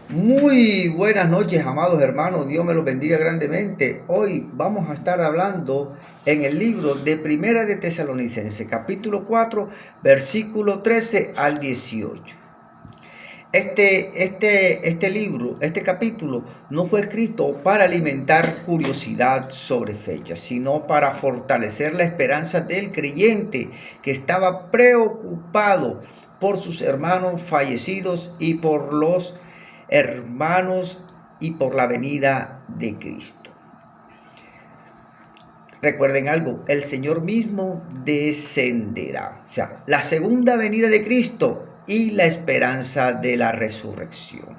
Muy buenas noches, amados hermanos. Dios me los bendiga grandemente. Hoy vamos a estar hablando en el libro de Primera de Tesalonicenses, capítulo 4, versículo 13 al 18. Este capítulo no fue escrito para alimentar curiosidad sobre fechas, sino para fortalecer la esperanza del creyente que estaba preocupado por sus hermanos fallecidos y por los hermanos y por la venida de Cristo. Recuerden algo, el Señor mismo descenderá. O sea, la segunda venida de Cristo y la esperanza de la resurrección.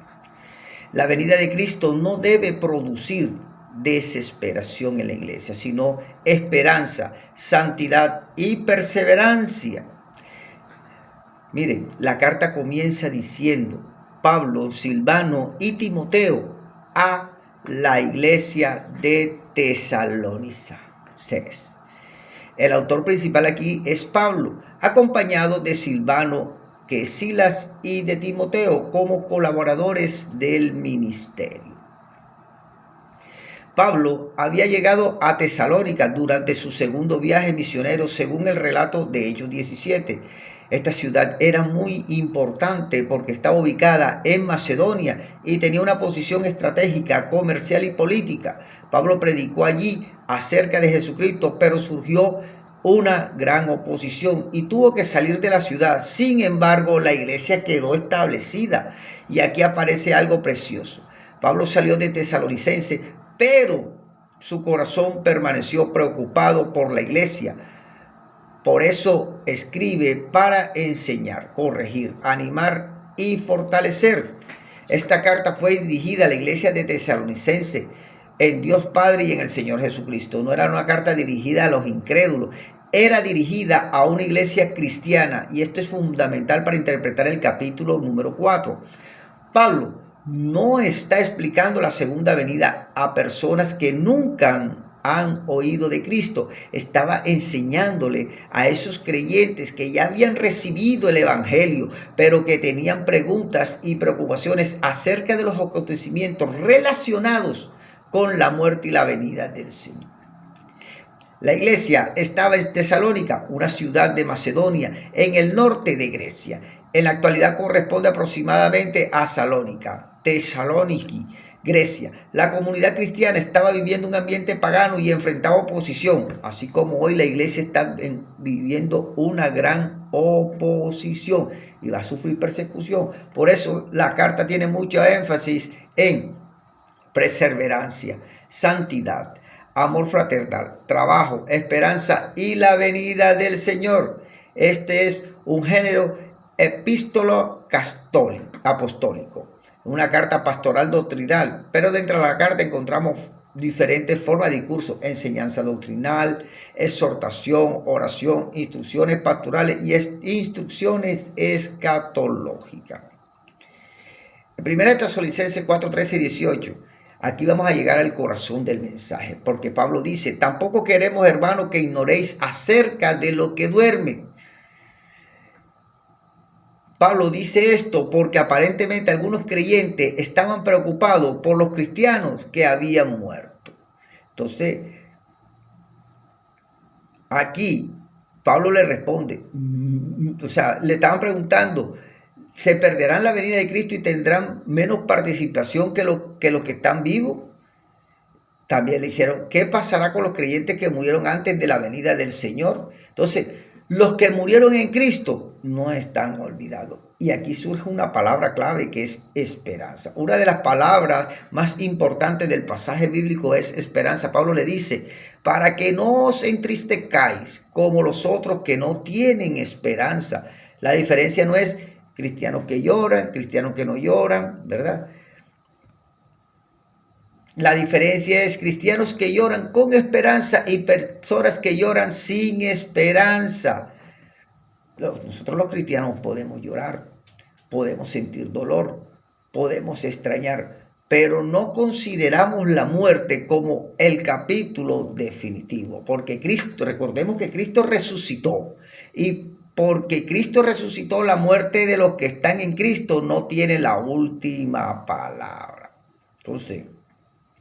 La venida de Cristo no debe producir desesperación en la iglesia, sino esperanza, santidad y perseverancia. Miren, la carta comienza diciendo: Pablo, Silvano y Timoteo a la iglesia de Tesalónica. El autor principal aquí es Pablo, acompañado de Silvano, que es Silas, y de Timoteo como colaboradores del ministerio. Pablo había llegado a Tesalónica durante su segundo viaje misionero, según el relato de Hechos 17. Esta ciudad era muy importante porque estaba ubicada en Macedonia y tenía una posición estratégica, comercial y política. Pablo predicó allí acerca de Jesucristo, pero surgió una gran oposición y tuvo que salir de la ciudad. Sin embargo, la iglesia quedó establecida y aquí aparece algo precioso. Pablo salió de Tesalonicense, pero su corazón permaneció preocupado por la iglesia. Por eso escribe para enseñar, corregir, animar y fortalecer. Esta carta fue dirigida a la iglesia de Tesalonicense en Dios Padre y en el Señor Jesucristo. No era una carta dirigida a los incrédulos, era dirigida a una iglesia cristiana, y esto es fundamental para interpretar el capítulo número 4. Pablo no está explicando la segunda venida a personas que nunca han oído de Cristo. Estaba enseñándole a esos creyentes que ya habían recibido el Evangelio, pero que tenían preguntas y preocupaciones acerca de los acontecimientos relacionados con la muerte y la venida del Señor. La iglesia estaba en Tesalónica, una ciudad de Macedonia, en el norte de Grecia. En la actualidad corresponde aproximadamente a Salónica, Tesaloniki, Grecia. La comunidad cristiana estaba viviendo un ambiente pagano y enfrentaba oposición, así como hoy la iglesia está viviendo una gran oposición y va a sufrir persecución. Por eso la carta tiene mucho énfasis en perseverancia, santidad, amor fraternal, trabajo, esperanza y la venida del Señor. Este es un género epístolo apostólico, una carta pastoral doctrinal, pero dentro de la carta encontramos diferentes formas de discurso: enseñanza doctrinal, exhortación, oración, instrucciones pastorales y instrucciones escatológicas. En 1 Tesalonicenses 4, 13 y 18. Aquí vamos a llegar al corazón del mensaje, porque Pablo dice: tampoco queremos, hermanos, que ignoréis acerca de lo que duerme. Pablo dice esto porque aparentemente algunos creyentes estaban preocupados por los cristianos que habían muerto. Entonces, aquí Pablo le responde, o sea, le estaban preguntando: ¿se perderán la venida de Cristo y tendrán menos participación que los que están vivos? También le hicieron: ¿qué pasará con los creyentes que murieron antes de la venida del Señor? Entonces, los que murieron en Cristo no están olvidados. Y aquí surge una palabra clave, que es esperanza. Una de las palabras más importantes del pasaje bíblico es esperanza. Pablo le dice: para que no os entristezcáis como los otros que no tienen esperanza. La diferencia no es cristianos que lloran, cristianos que no lloran, ¿verdad? La diferencia es cristianos que lloran con esperanza y personas que lloran sin esperanza. Nosotros los cristianos podemos llorar, podemos sentir dolor, podemos extrañar, pero no consideramos la muerte como el capítulo definitivo, porque Cristo, recordemos que Cristo resucitó y porque Cristo resucitó, la muerte de los que están en Cristo no tiene la última palabra. Entonces,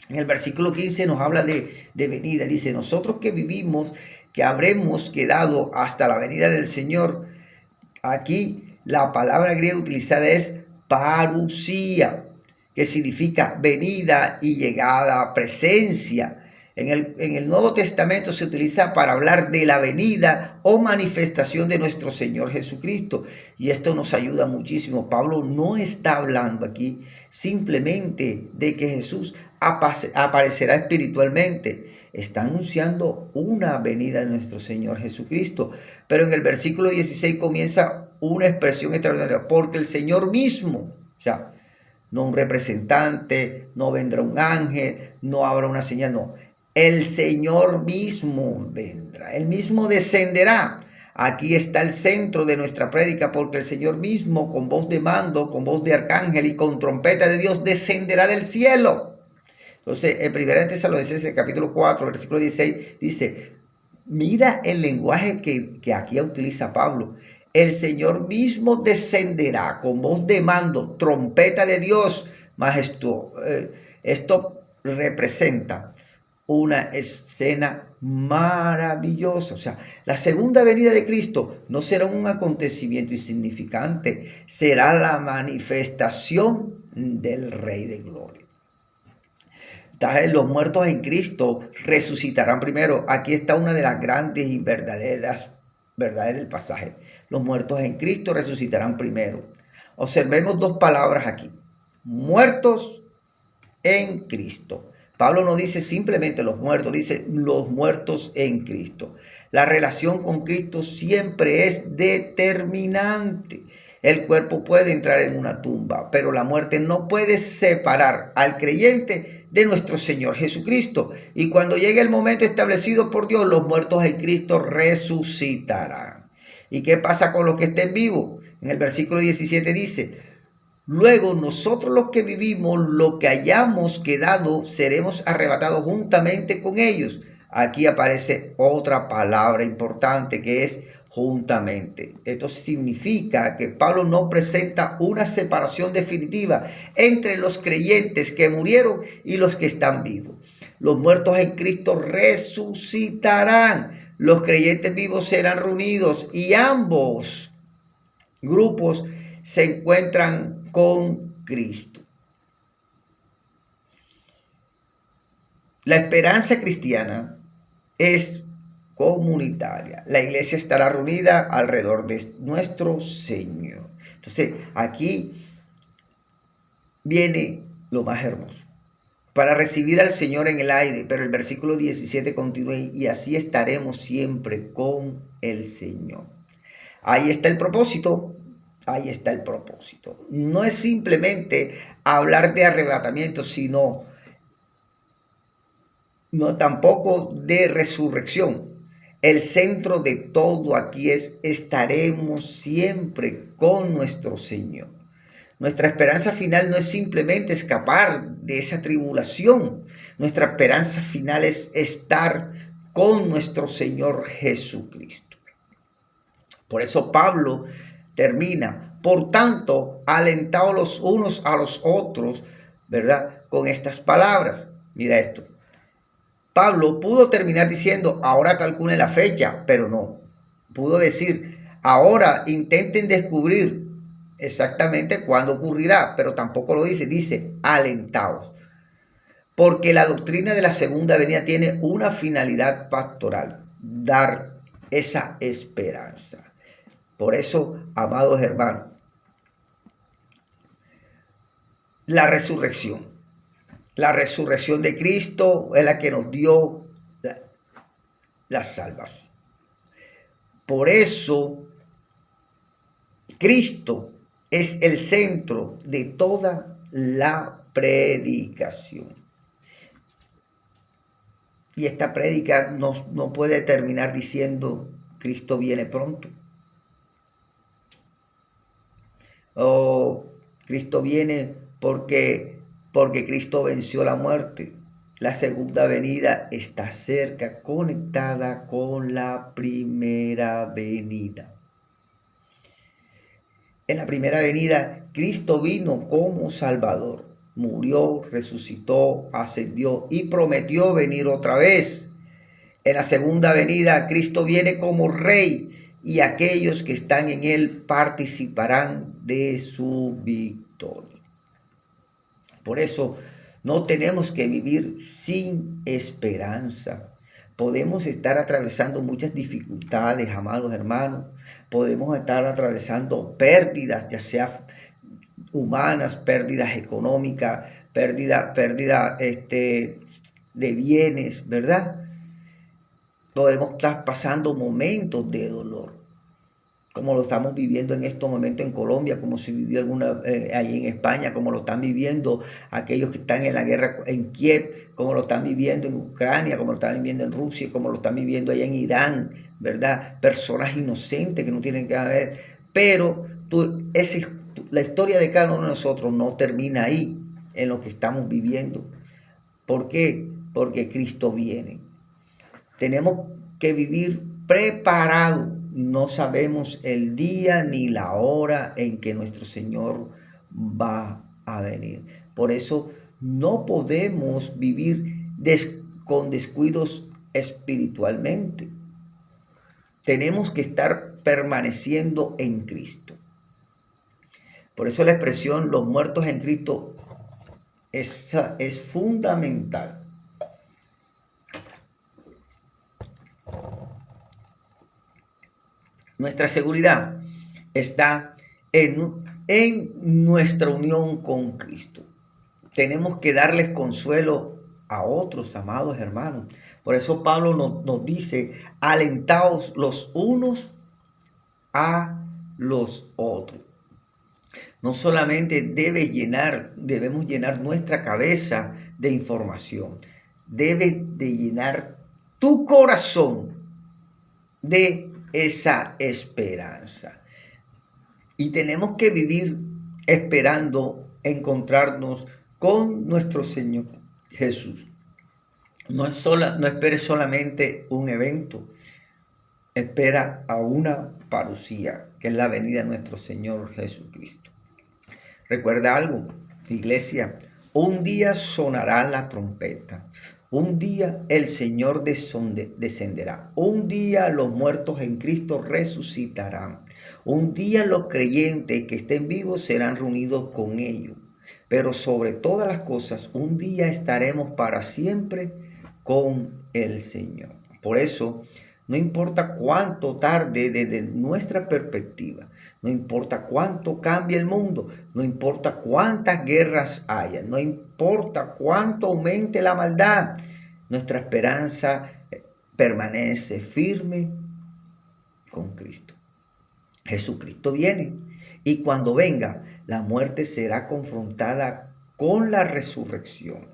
en el versículo 15 nos habla de venida. Dice, nosotros que vivimos, que habremos quedado hasta la venida del Señor. Aquí la palabra griega utilizada es parusía, que significa venida y llegada, presencia. En el Nuevo Testamento se utiliza para hablar de la venida o manifestación de nuestro Señor Jesucristo. Y esto nos ayuda muchísimo. Pablo no está hablando aquí simplemente de que Jesús aparecerá espiritualmente. Está anunciando una venida de nuestro Señor Jesucristo. Pero en el versículo 16 comienza una expresión extraordinaria, porque el Señor mismo, o sea, no un representante, no vendrá un ángel, no habrá una señal, no. El Señor mismo vendrá, Él mismo descenderá. Aquí está el centro de nuestra prédica, porque el Señor mismo, con voz de mando, con voz de arcángel y con trompeta de Dios, descenderá del cielo. Entonces, en 1 Tesalonicenses, capítulo 4, versículo 16, dice, mira el lenguaje que aquí utiliza Pablo. El Señor mismo descenderá con voz de mando, trompeta de Dios. Esto representa una escena maravillosa. O sea, la segunda venida de Cristo no será un acontecimiento insignificante, será la manifestación del Rey de Gloria. Entonces, los muertos en Cristo resucitarán primero. Aquí está una de las grandes y verdaderas verdades del pasaje. Los muertos en Cristo resucitarán primero. Observemos dos palabras aquí. Muertos en Cristo. Pablo no dice simplemente los muertos, dice los muertos en Cristo. La relación con Cristo siempre es determinante. El cuerpo puede entrar en una tumba, pero la muerte no puede separar al creyente de nuestro Señor Jesucristo. Y cuando llegue el momento establecido por Dios, los muertos en Cristo resucitarán. ¿Y qué pasa con los que estén vivos? En el versículo 17 dice, luego nosotros los que vivimos, lo que hayamos quedado, seremos arrebatados juntamente con ellos. Aquí aparece otra palabra importante que es juntamente. Esto significa que Pablo no presenta una separación definitiva entre los creyentes que murieron y los que están vivos. Los muertos en Cristo resucitarán. Los creyentes vivos serán reunidos y ambos grupos se encuentran con Cristo. La esperanza cristiana es comunitaria. La iglesia estará reunida alrededor de nuestro Señor. Entonces, aquí viene lo más hermoso. Para recibir al Señor en el aire, pero el versículo 17 continúa, y así estaremos siempre con el Señor. Ahí está el propósito. Ahí está el propósito. No es simplemente hablar de arrebatamiento, sino tampoco de resurrección. El centro de todo aquí es estaremos siempre con nuestro Señor. Nuestra esperanza final no es simplemente escapar de esa tribulación. Nuestra esperanza final es estar con nuestro Señor Jesucristo. Por eso Pablo termina, por tanto, alentados los unos a los otros, ¿verdad? Con estas palabras. Mira esto. Pablo pudo terminar diciendo, ahora calculen la fecha, pero no. Pudo decir, ahora intenten descubrir exactamente cuándo ocurrirá, pero tampoco lo dice. Dice, alentados. Porque la doctrina de la segunda venida tiene una finalidad pastoral, dar esa esperanza. Por eso, amados hermanos, la resurrección de Cristo es la que nos dio la salvación. Por eso, Cristo es el centro de toda la predicación. Y esta prédica no puede terminar diciendo, Cristo viene pronto. O Cristo viene porque Cristo venció la muerte. La segunda venida está cerca, conectada con la primera venida. En la primera venida, Cristo vino como Salvador. Murió, resucitó, ascendió y prometió venir otra vez. En la segunda venida, Cristo viene como Rey y aquellos que están en Él participarán de su victoria. Por eso no tenemos que vivir sin esperanza. Podemos estar atravesando muchas dificultades, amados hermanos. Podemos estar atravesando pérdidas, ya sea humanas, pérdidas económicas, pérdida de bienes, ¿verdad? Podemos estar pasando momentos de dolor, como lo estamos viviendo en estos momentos en Colombia, como se vivió allí en España, como lo están viviendo aquellos que están en la guerra en Kiev, como lo están viviendo en Ucrania, como lo están viviendo en Rusia, como lo están viviendo allá en Irán, ¿verdad? Personas inocentes que no tienen que haber, pero la historia de cada uno de nosotros no termina ahí, en lo que estamos viviendo. ¿Por qué? Porque Cristo viene. Tenemos que vivir preparados. No sabemos el día ni la hora en que nuestro Señor va a venir. Por eso no podemos vivir con descuidos espiritualmente. Tenemos que estar permaneciendo en Cristo. Por eso la expresión los muertos en Cristo es fundamental. Nuestra seguridad está en nuestra unión con Cristo. Tenemos que darles consuelo a otros, amados hermanos. Por eso Pablo nos dice, alentaos los unos a los otros. No solamente debemos llenar nuestra cabeza de información, debe de llenar tu corazón de esa esperanza. Y tenemos que vivir esperando encontrarnos con nuestro Señor Jesús. No esperes solamente un evento, espera a una parucía, que es la venida de nuestro Señor Jesucristo. Recuerda algo, iglesia, un día sonará la trompeta. Un día el Señor descenderá. Un día los muertos en Cristo resucitarán. Un día los creyentes que estén vivos serán reunidos con ellos. Pero sobre todas las cosas, un día estaremos para siempre con el Señor. Por eso, no importa cuánto tarde desde nuestra perspectiva, no importa cuánto cambie el mundo, no importa cuántas guerras haya, no importa cuánto aumente la maldad, nuestra esperanza permanece firme con Cristo. Jesucristo viene y cuando venga, la muerte será confrontada con la resurrección.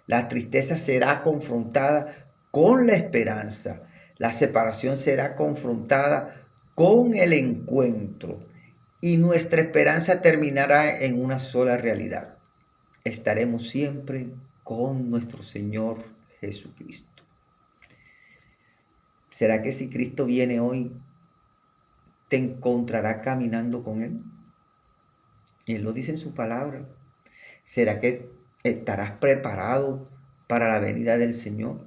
La tristeza será confrontada con la esperanza. La separación será confrontada con el encuentro. Y nuestra esperanza terminará en una sola realidad. Estaremos siempre con nuestro Señor Jesucristo. ¿Será que si Cristo viene hoy, te encontrará caminando con Él? Y Él lo dice en su palabra. ¿Será que estarás preparado para la venida del Señor?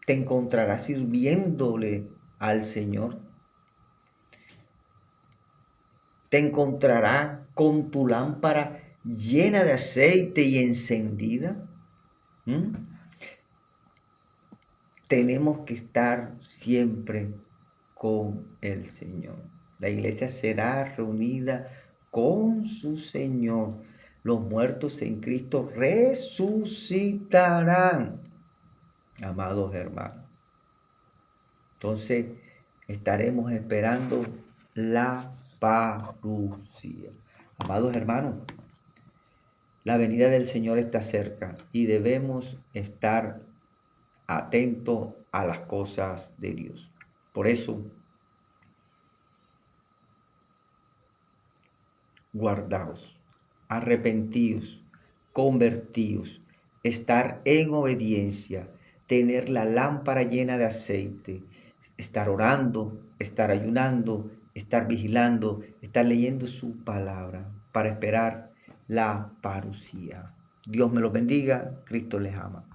¿Te encontrarás sirviéndole al Señor? ¿Te encontrará con tu lámpara llena de aceite y encendida? Tenemos que estar siempre con el Señor. La iglesia será reunida con su Señor. Los muertos en Cristo resucitarán, amados hermanos. Entonces estaremos esperando la parucía. Amados hermanos, la venida del Señor está cerca y debemos estar atentos a las cosas de Dios. Por eso, guardaos, arrepentíos, convertíos, estar en obediencia, tener la lámpara llena de aceite, estar orando, estar ayunando estar vigilando, estar leyendo su palabra para esperar la parucía. Dios me los bendiga, Cristo les ama.